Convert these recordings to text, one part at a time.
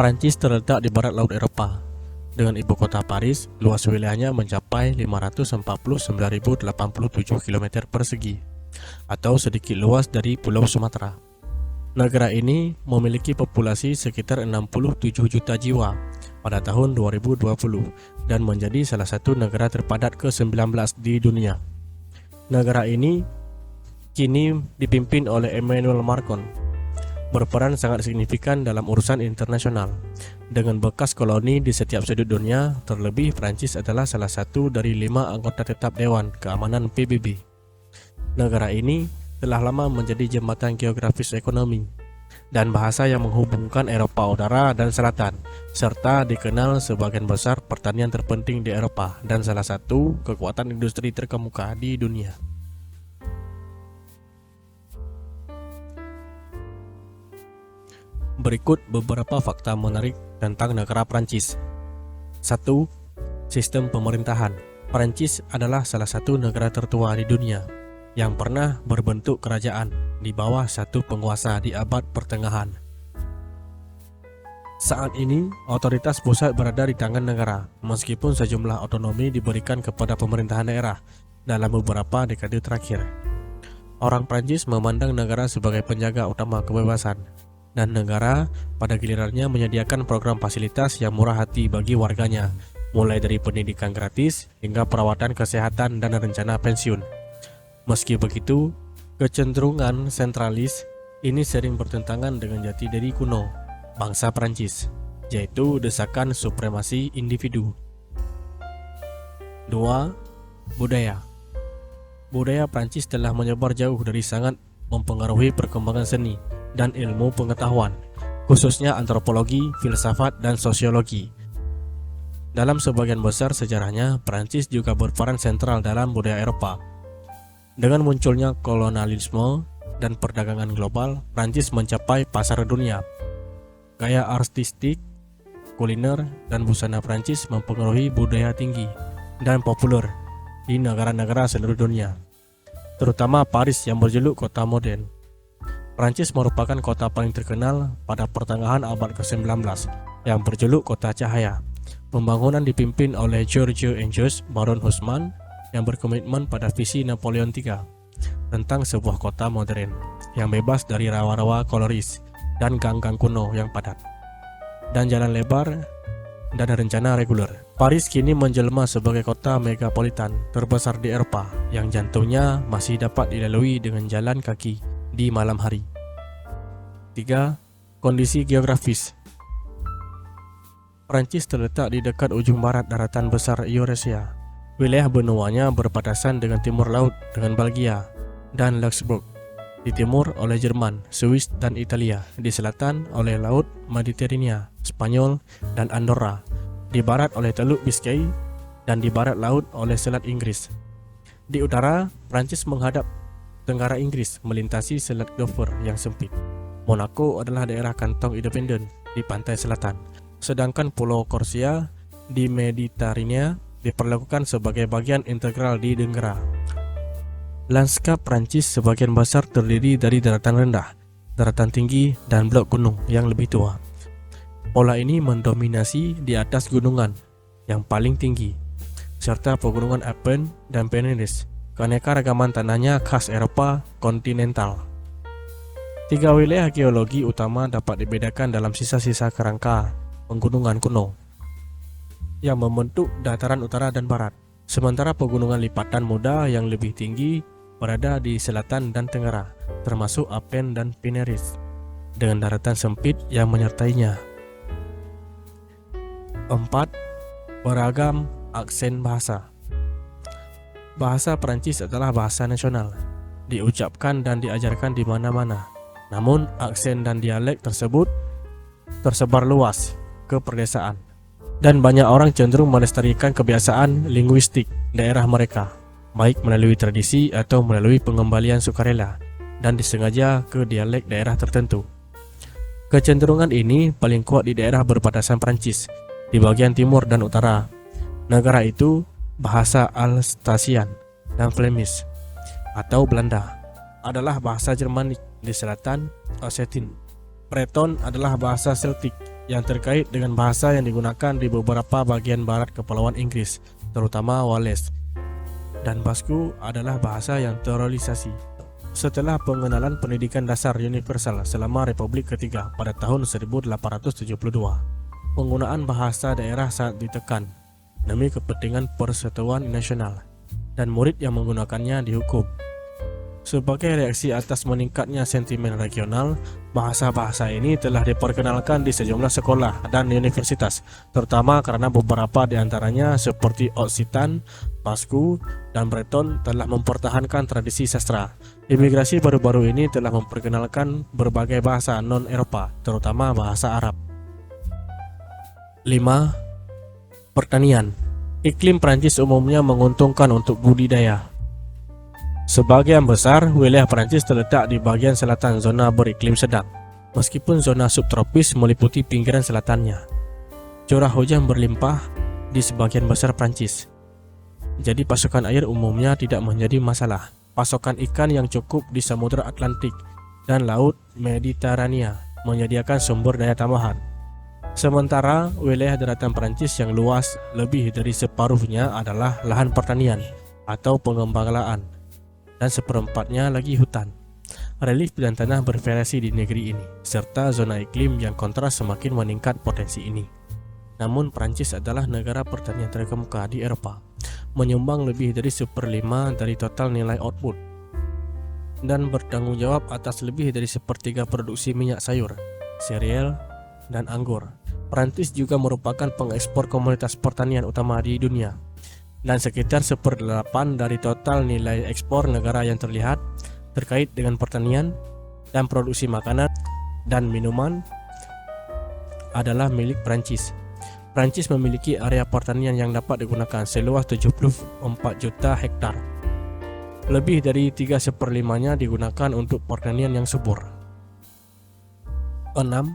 Perancis terletak di barat laut Eropa. Dengan ibu kota Paris, luas wilayahnya mencapai 549.087 km persegi, atau sedikit luas dari Pulau Sumatera. Negara ini memiliki populasi sekitar 67 juta jiwa pada tahun 2020 dan menjadi salah satu negara terpadat ke-19 di dunia. Negara ini kini dipimpin oleh Emmanuel Macron, berperan sangat signifikan dalam urusan internasional. Dengan bekas koloni di setiap sudut dunia, terlebih Prancis adalah salah satu dari 5 anggota tetap Dewan Keamanan PBB. Negara ini telah lama menjadi jembatan geografis ekonomi dan bahasa yang menghubungkan Eropa Utara dan Selatan, serta dikenal sebagian besar pertanian terpenting di Eropa dan salah satu kekuatan industri terkemuka di dunia. Berikut beberapa fakta menarik tentang negara Prancis. 1. Sistem pemerintahan. Prancis adalah salah satu negara tertua di dunia yang pernah berbentuk kerajaan di bawah satu penguasa di abad pertengahan. Saat ini, otoritas pusat berada di tangan negara, meskipun sejumlah otonomi diberikan kepada pemerintahan daerah dalam beberapa dekade terakhir. Orang Prancis memandang negara sebagai penjaga utama kebebasan, dan negara pada gilirannya menyediakan program fasilitas yang murah hati bagi warganya, mulai dari pendidikan gratis hingga perawatan kesehatan dan rencana pensiun. Meski begitu, kecenderungan sentralis ini sering bertentangan dengan jati diri kuno bangsa Prancis, yaitu desakan supremasi individu. 2. Budaya. Budaya Prancis telah menyebar jauh dari sangat mempengaruhi perkembangan seni dan ilmu pengetahuan, khususnya antropologi, filsafat, dan sosiologi. Dalam sebagian besar sejarahnya, Prancis juga berperan sentral dalam budaya Eropa. Dengan munculnya kolonialisme dan perdagangan global, Prancis mencapai pasar dunia. Gaya artistik, kuliner, dan busana Prancis mempengaruhi budaya tinggi dan populer di negara-negara seluruh dunia, terutama Paris yang berjuluk kota modern. Prancis merupakan kota paling terkenal pada pertengahan abad ke-19 yang berjuluk kota cahaya. Pembangunan dipimpin oleh Georges Baron Haussmann yang berkomitmen pada visi Napoleon III tentang sebuah kota modern yang bebas dari rawa-rawa koloris dan gang-gang kuno yang padat, dan jalan lebar dan rencana reguler. Paris kini menjelma sebagai kota megapolitan terbesar di Eropa yang jantungnya masih dapat dilalui dengan jalan kaki di malam hari. 3. Kondisi geografis. Prancis terletak di dekat ujung barat daratan besar Eurasia. Wilayah benuanya berbatasan dengan timur laut dengan Belgia dan Luxembourg, di timur oleh Jerman, Swiss, dan Italia, di selatan oleh Laut Mediterania, Spanyol, dan Andorra, di barat oleh Teluk Biscay, dan di barat laut oleh Selat Inggris. Di utara, Prancis menghadap Tenggara Inggris melintasi Selat Dover yang sempit. Monaco adalah daerah kantong independen di pantai selatan, sedangkan Pulau Corsia di Mediterania diperlakukan sebagai bagian integral di negara. Lanskap Prancis sebagian besar terdiri dari daratan rendah, daratan tinggi, dan blok gunung yang lebih tua. Pola ini mendominasi di atas gunungan yang paling tinggi, serta pegunungan Alpen dan Pyrenees. Keanekaragaman tanahnya khas Eropa kontinental. 3 wilayah geologi utama dapat dibedakan dalam sisa-sisa kerangka pegunungan kuno yang membentuk dataran utara dan barat, sementara pegunungan lipatan muda yang lebih tinggi berada di selatan dan tenggara, termasuk Alpen dan Pyrenees, dengan daratan sempit yang menyertainya. 4. Beragam aksen bahasa. Bahasa Prancis adalah bahasa nasional, diucapkan dan diajarkan di mana-mana. Namun, aksen dan dialek tersebut tersebar luas ke pedesaan, dan banyak orang cenderung melestarikan kebiasaan linguistik daerah mereka, baik melalui tradisi atau melalui pengembalian sukarela dan disengaja ke dialek daerah tertentu. Kecenderungan ini paling kuat di daerah berbatasan Prancis, di bagian timur dan utara. Negara itu bahasa Alsatian dan Flemish atau Belanda adalah bahasa Jermanik di selatan Ossetin. Breton adalah bahasa Celtic yang terkait dengan bahasa yang digunakan di beberapa bagian barat Kepulauan Inggris, terutama Wales. Dan Basku adalah bahasa yang teroralisasi. Setelah pengenalan pendidikan dasar universal selama Republik Ketiga pada tahun 1872, penggunaan bahasa daerah sangat ditekan demi kepentingan persatuan nasional, dan murid yang menggunakannya dihukum. Sebagai reaksi atas meningkatnya sentimen regional, bahasa-bahasa ini telah diperkenalkan di sejumlah sekolah dan universitas, terutama karena beberapa di antaranya seperti Occitan, Basku, dan Breton telah mempertahankan tradisi sastra. Imigrasi baru-baru ini telah memperkenalkan berbagai bahasa non-Eropa, terutama bahasa Arab. 5. Pertanian. Iklim Prancis umumnya menguntungkan untuk budidaya. Sebagian besar wilayah Prancis terletak di bagian selatan zona beriklim sedang, meskipun zona subtropis meliputi pinggiran selatannya. Curah hujan berlimpah di sebagian besar Prancis, jadi pasokan air umumnya tidak menjadi masalah. Pasokan ikan yang cukup di Samudra Atlantik dan Laut Mediterania menyediakan sumber daya tambahan. Sementara wilayah daratan Prancis yang luas lebih dari separuhnya adalah lahan pertanian atau pengembangan, dan seperempatnya lagi hutan. Relief dan tanah bervariasi di negeri ini, serta zona iklim yang kontras semakin meningkat potensi ini. Namun Prancis adalah negara pertanian terkemuka di Eropa, menyumbang lebih dari 1/5 dari total nilai output, dan bertanggung jawab atas lebih dari 1/3 produksi minyak sayur, sereal, dan anggur. Prancis juga merupakan pengekspor komoditas pertanian utama di dunia, dan sekitar 1/8 dari total nilai ekspor negara yang terlihat terkait dengan pertanian dan produksi makanan dan minuman adalah milik Prancis. Prancis memiliki area pertanian yang dapat digunakan seluas 74 juta hektar. Lebih dari 3/4-nya digunakan untuk pertanian yang subur. 6.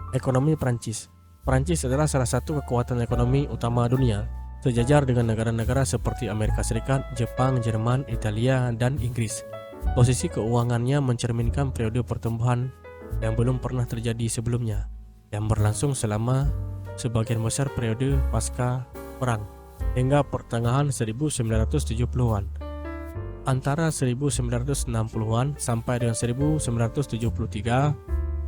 Ekonomi Prancis. Prancis adalah salah satu kekuatan ekonomi utama dunia, sejajar dengan negara-negara seperti Amerika Serikat, Jepang, Jerman, Italia, dan Inggris. Posisi keuangannya mencerminkan periode pertumbuhan yang belum pernah terjadi sebelumnya, yang berlangsung selama sebagian besar periode pasca perang hingga pertengahan 1970-an. Antara 1960-an sampai dengan 1973,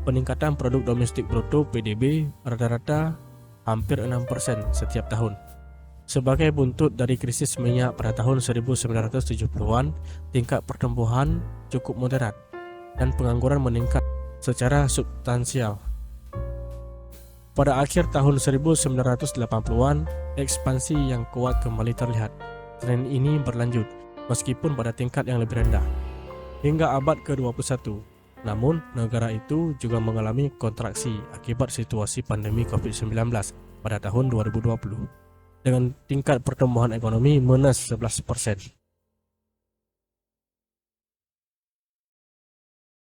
peningkatan produk domestik bruto (PDB) rata-rata hampir 6% setiap tahun. Sebagai buntut dari krisis minyak pada tahun 1970-an, tingkat pertumbuhan cukup moderat dan pengangguran meningkat secara substansial. Pada akhir tahun 1980-an, ekspansi yang kuat kembali terlihat. Tren ini berlanjut, meskipun pada tingkat yang lebih rendah, hingga abad ke-21. Namun, negara itu juga mengalami kontraksi akibat situasi pandemi COVID-19 pada tahun 2020, dengan tingkat pertumbuhan ekonomi minus 11%.